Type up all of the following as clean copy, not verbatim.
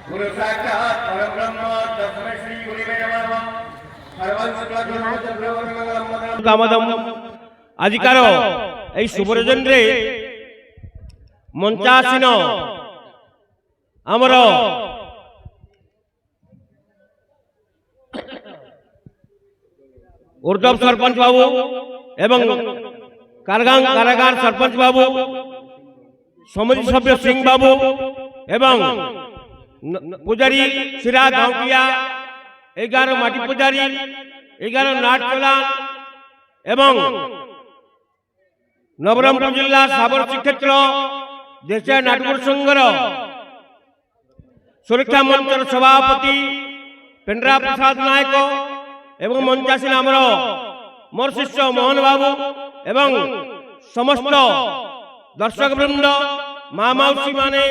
गुरु साक्षात परब्रह्म तस्मै श्री गुरुवे नमः। कामदम आजिकार এই শুভরজন রে মঞ্চাসীন আমার উর্দব সরপঞ্চ বাবু এবং কারাগার সরপঞ্চ বাবু সমিতি সভ্য সিং বাবু এবং পূজারী সিরা গাঁওকিয়া 11 মাটি পূজারী 11 নাট চলান এবং নবরঙ্গপুর जिला साबर श्रीक्षेत्र देशिया नाटक संघर सुरक्षा मंचर सभापति पेंड्रा प्रसाद नायक एवं मंचासीन आमर मोर शिष्य मोहन बाबू एवं समस्त दर्शक वृंद माँ मौसी माने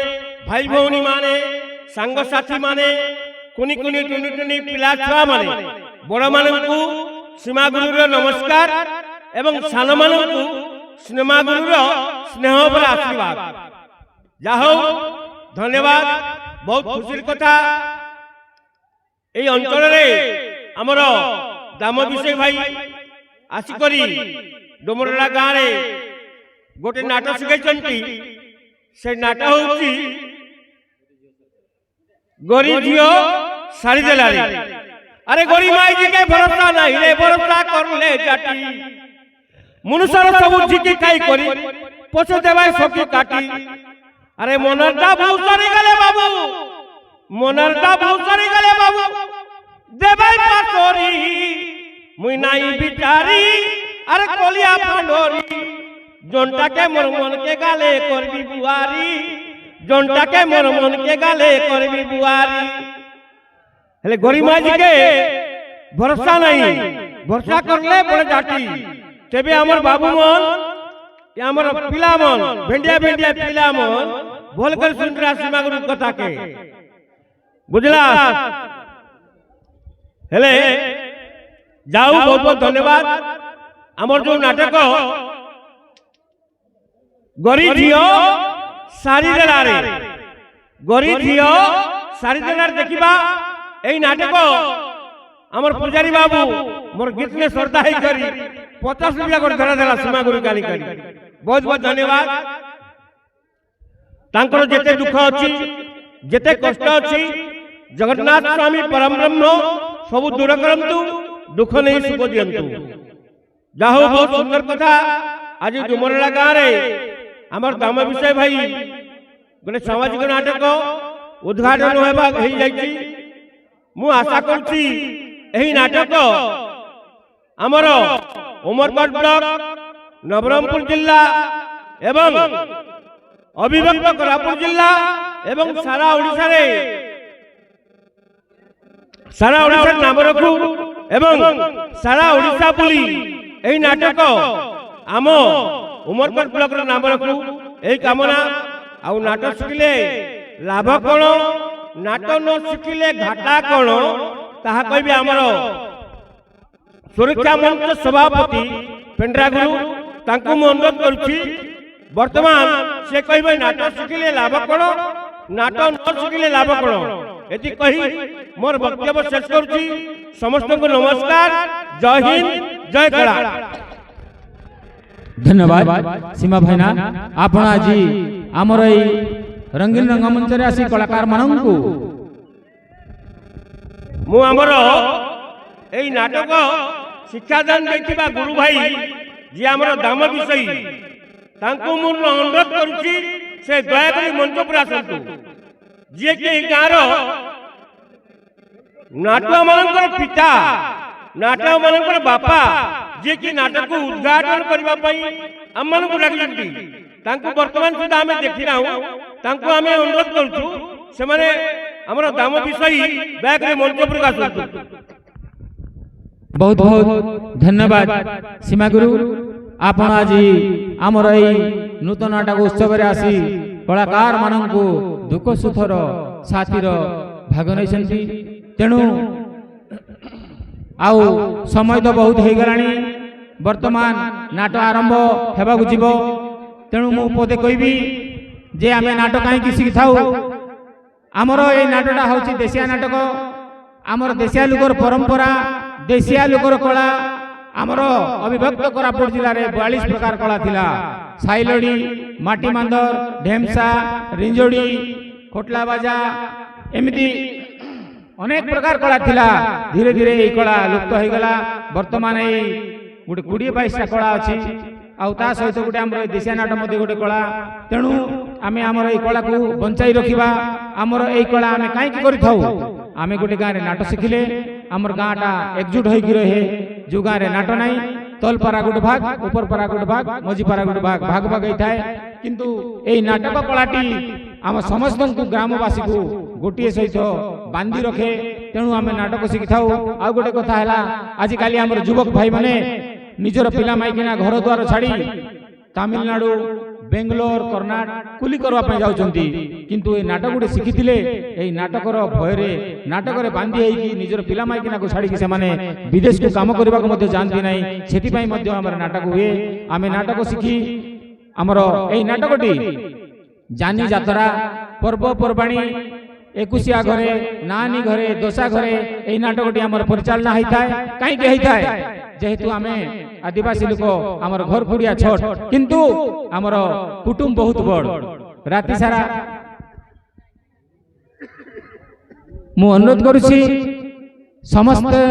भाई भौणी माने सांग साथी माने कुनी कुनी टुनी टुनी पिला छुआ माने बड़ मानकु सीमा गुरुर नमस्कार एवं सान मानकु सिनेमा गुरुर स्नेह पर आशीर्वाद जाहो धन्यवाद। बहुत खुशी कथा এই অঞ্চলে আমার দাম বিষয় ভাই আসিকরি ডোমরলা গাঁরে গোটে নাটক শিখাইছন্তি। সে নাটক হচ্ছে গরি ঝিও শাড়ি দেলারে। আরে গরি মাই দিকে ভরসা নাই রে ভরসা করলে জাতি মনুষ্যর সবু ঝিকি খাই করি পশু দেবাই সখী কাটি। আরে মনরটা ভৌ সরি গেলে বাবু মনরটা ভৌ সরি গেলে বাবু দেবাই পাতরি মুই নাই বিচারি। আরে কলিয়া পান্ডরি জনটাকে মোর মনকে গালে করবি বুয়ারি জনটাকে মোর মনকে গালে করবি বুয়ারি। হেলে গরিমাজিকে ভরসা নাই ভরসা করলে বড় জাতি। तेबे आमर बाबू मन आमर पिला मन भेंडिया भेंडिया पिला मन बोल कर सुन रहा सीमा गुरु कथा के बुझला। हेले जाऊ बहुत बहुत धन्यवाद। आमर जो नाटक गरी झियो सारी देलारे गरी झियो सारी देलारे देखिबा एई नाटक आमर पुजारी बाबू मोर गीत में श्रद्धा ही करी 50 रुपया कर धरा देला सीमा गुरु गाली करी। बहुत बहुत धन्यवाद। तांकर जेते दुख अछि जेते कष्ट अछि जगन्नाथ स्वामी परम ब्रह्म सब दूर करंतु दुख नहीं सुख दियंतु। जाहो बहुत सुंदर कथा आज डुमरला गाँव रे आमर दाम विषय भाई गोटे सामाजिक नाटक उद्घाटन होबा हेई जाईची। मु आशा करछि एही नाटक आमर उमरकोट ब्लॉक नवरंगपुर जिला एवं अभिव्यक्त कोरापुट जिला एवं सारा ओडिशा रे नाम रखू एवं सारा ओडिशा बुली एही नाटक आम उमरकोट ब्लॉक रे नाम रखू एही कामना। आउ नाटक शिखिले लाभ कोन नाटक न शिखिले घाटा कोन ताहा कहबी आमर सुरक्षा मंच सभापति पेंड्रा गुरु तांकु मु अनुरोध करुछि वर्तमान से कहबे नाटक शिखिले लाभ कोन नाटक न शिखिले लाभ कोन एति कहि मोर वक्तव्य शेष करुछि। समस्त को नमस्कार जय हिंद जय कला। धन्यवाद सीमा भाईना आपण आज आमर ए रंगीन रंगमंच रे आसी कलाकार माननकु मु आमर एई नाटक शिक्षादान देथिबा गुरु भाई जे आमर दाम विषय तांको मु अनुरोध करूची से दया करी मंच पर आसंतु जे के गाँर नाटक मानकर पिता नाटक मानकर बापा जे कि नाटक को उद्घाटन करबा पई हमन को डाकिलंती तांको वर्तमान सुधा हमें देखिना हूं तांको हमें अनुरोध करूछु से माने हमर दाम विषय दया करी मंच पर आसंतु। बहुत बहुत धन्यवाद सीमा गुरु आपण आज आमर ए नूतन नाटक उत्सव रे आसी कलाकार माननकु दुख सुखर साथीर भाग नैसंती। तेणु आउ समय तो बहुत हो गलानी ବର୍ତ୍ତମାନ ନାଟ ଆରମ୍ଭ ହେବାକୁ ଯିବ। ତେଣୁ ମୁଁ ପଦେ କହିବି ଯେ ଆମେ ନାଟ କାହିଁକି ଶିଖିଥାଉ। ଆମର ଏଇ ନାଟଟା ହେଉଛି ଦେଶିଆ ନାଟକ। ଆମର ଦେଶିଆ ଲୋକର ପରମ୍ପରା, ଦେଶିଆ ଲୋକର କଳା। ଆମର ଅବିଭକ୍ତ କୋରାପୁଟ ଜିଲ୍ଲାରେ 42 ପ୍ରକାର କଳା ଥିଲା। ସାଇଲଡ଼ି, ମାଟି ମାନ୍ଦର, ଢେମ୍ସା, ରିଞ୍ଜୋଡ଼ି, ଖୋଟଲା ବାଜା, ଏମିତି ଅନେକ ପ୍ରକାର କଳା ଥିଲା। ଧୀରେ ଧୀରେ ଏଇ କଳା ଲୁପ୍ତ ହୋଇଗଲା। ବର୍ତ୍ତମାନ ଏଇ ଗୋଟେ 20-22ଟା କଳା ଅଛି। ଆଉ ତା ସହିତ ଗୋଟେ ଆମର ଦେଶିଆ ନାଟ ମଧ୍ୟ ଗୋଟେ କଳା। ତେଣୁ ଆମେ ଆମର ଏଇ କଳାକୁ ବଞ୍ଚାଇ ରଖିବା। ଆମର ଏଇ କଳା ଆମେ କାହିଁକି କରିଥାଉ। ଆମେ ଗୋଟେ ଗାଁରେ ନାଟ ଶିଖିଲେ ଆମର ଗାଁଟା ଏକଜୁଟ ହୋଇକି ରହେ। ଯେଉଁ ଗାଁରେ ନାଟ ନାହିଁ, ତଲପାରା ଗୋଟେ ଭାଗ, ଉପରପାରା ଗୋଟେ ଭାଗ, ମଝିପାରା ଗୋଟେ ଭାଗ, ଭାଗ ଭାଗ ହେଇଥାଏ। କିନ୍ତୁ ଏଇ ନାଟକ କଳାଟି ଆମ ସମସ୍ତଙ୍କୁ ଗ୍ରାମବାସୀକୁ ଗୋଟିଏ ସହିତ ବାନ୍ଧି ରଖେ। ତେଣୁ ଆମେ ନାଟକ ଶିଖିଥାଉ। ଆଉ ଗୋଟେ କଥା ହେଲା, ଆଜିକାଲି ଆମର ଯୁବକ ଭାଇମାନେ ନିଜର ପିଲା ମାଇକିନା ଘର ଦ୍ୱାର ଛାଡ଼ି ତାମିଲନାଡୁ, ବେଙ୍ଗଲୋର, କର୍ଣ୍ଣାଟକ କୁଲି କରିବା ପାଇଁ ଯାଉଛନ୍ତି। କିନ୍ତୁ ଏଇ ନାଟକ ଗୋଟେ ଶିଖିଥିଲେ ଏଇ ନାଟକର ଭୟରେ, ନାଟକରେ ବାନ୍ଧି ହେଇକି ନିଜର ପିଲା ମାଇକିନାକୁ ଛାଡ଼ିକି ସେମାନେ ବିଦେଶକୁ କାମ କରିବାକୁ ମଧ୍ୟ ଯାଆନ୍ତି ନାହିଁ। ସେଥିପାଇଁ ମଧ୍ୟ ଆମର ନାଟକ ହୁଏ। ଆମେ ନାଟକ ଶିଖି ଆମର ଏଇ ନାଟକଟି ଜାନି ଯାତ୍ରା, ପର୍ବପର୍ବାଣୀ, ଏକୁଶିଆ ଘରେ, ନାନୀ ଘରେ, ଦୋସା ଘରେ ଏଇ ନାଟକଟି ଆମର ପରିଚାଳନା ହେଇଥାଏ। କାହିଁକି ହେଇଥାଏ? ଯେହେତୁ ଆମେ ଆଦିବାସୀ ଲୋକ, ଆମର ଘର କୁଡ଼ିଆ ଛୋଟ, କିନ୍ତୁ ଆମର କୁଟୁମ୍ବ ବହୁତ ବଡ଼। ରାତି ସାରା ମୁଁ ଅନୁରୋଧ କରୁଛି ସମସ୍ତେ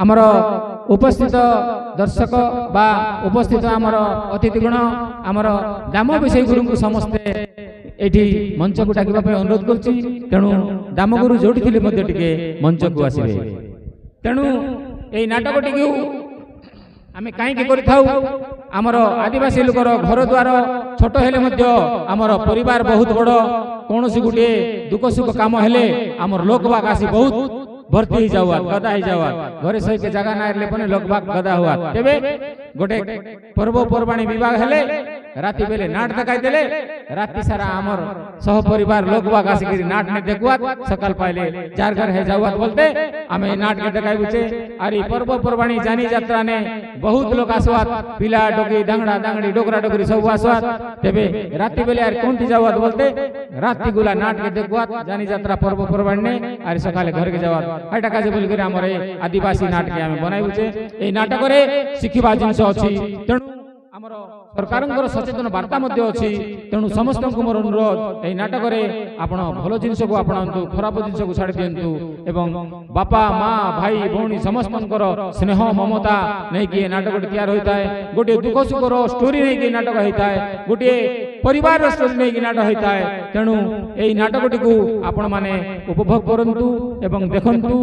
ଆମର ଉପସ୍ଥିତ ଦର୍ଶକ ବା ଉପସ୍ଥିତ ଆମର ଅତିଥିଗଣ, ଆମର ଦାମ ବିଷୟ ଗୁରୁଙ୍କୁ ସମସ୍ତେ ଏଠି ମଞ୍ଚକୁ ଡାକିବା ପାଇଁ ଅନୁରୋଧ କରୁଛି। ତେଣୁ ଦାମଗୁରୁ ଯୋଉଠି ଥିଲେ ମଧ୍ୟ ଟିକେ ମଞ୍ଚକୁ ଆସିବେ। ତେଣୁ ଏଇ ନାଟକଟିକୁ ଆମେ କାହିଁକି କରିଥାଉ? ଆମର ଆଦିବାସୀ ଲୋକର ଘର ଦ୍ୱାର ଛୋଟ ହେଲେ ମଧ୍ୟ ଆମର ପରିବାର ବହୁତ ବଡ଼। କୌଣସି ଗୋଟିଏ ଦୁଃଖ ସୁଖ କାମ ହେଲେ ଆମର ଲୋକବାକ ଆସି ବହୁତ भर्ती ही जावा गदा ही जावा घरे सही के जगह ना रहले पने लोग भाग गदा हुआ तेबे गोटे पर्व पर्वाणी विवाह हेले राति बेले नाट देखाई देले राति सारा हमर सह परिवार लोग भाग आसी के नाट ने देखुआ सकाल पाइले चार घर है जावा बोलते हमें नाट के देखाई बुचे अरे पर्व पर्वाणी जानी यात्रा ने बहुत लोग आसवात पिला डोगी डांगड़ा डांगड़ी डोगरा डोगरी सब आसवात तेबे राति बेले यार कोनती जावा बोलते राति गुला नाट के देखुआ जानी यात्रा पर्व पर्वाणी ने अरे सकाले घर के जावा एटा काजे बोल करे हमर आदिवासी नाटक आमे बनाई बुचे ए नाटक रे सिखिबा जिंस अछि तेनु हमर सरकारंकर सचेतन वार्ता मध्ये अछि तेनु समस्त को मोर अनुरोध ए नाटक रे आपण भलो जिंस को आपणंतु खराब जिंस को छाडी दियंतु एवं बापा मां भाई भौणी समस्तंकर स्नेह ममता नै कि नाटक तैयार होइताय गोटे दुख सुखर स्टोरी नै कि नाटक होइताय गोटे परिवार स्टोरी नै कि नाटक होइताय तेनु ए नाटकटी को आपण माने उपभोग करंतु एवं देखंतु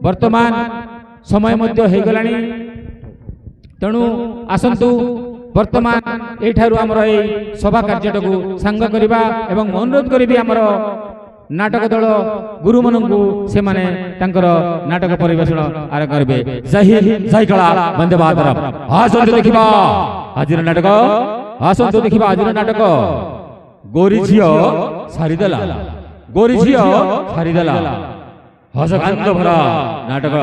वर्तमान समय मध्य हे गलानी तेनु आसंतु वर्तमान एठारु हमर ए सभा कार्यटकु संग करिबा एवं अनुरोध करिबी हमर नाटक दल गुरु मनंगु से माने तांकर नाटक परिवेषण आर करबे जय हिंद जय कला वंदे मातरम आसंतु देखिबा आजिर नाटक आसंतु देखिबा आजिर नाटक गोरी झियो सारिदेला गोरी झियो सारिदेला हसकांत भरा नाटक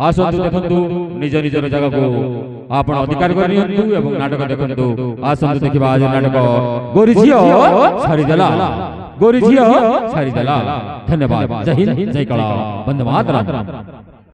आसंतु देखंतु निज निजर जगह को आपण अधिकार करियंतु एवं नाटक देखंतु आसंतु देखिबा आज नाटक गोरी झियो सारिदेला गोरी झियो सारिदेला धन्यवाद जय हिंद जय कला वंदे मातरम।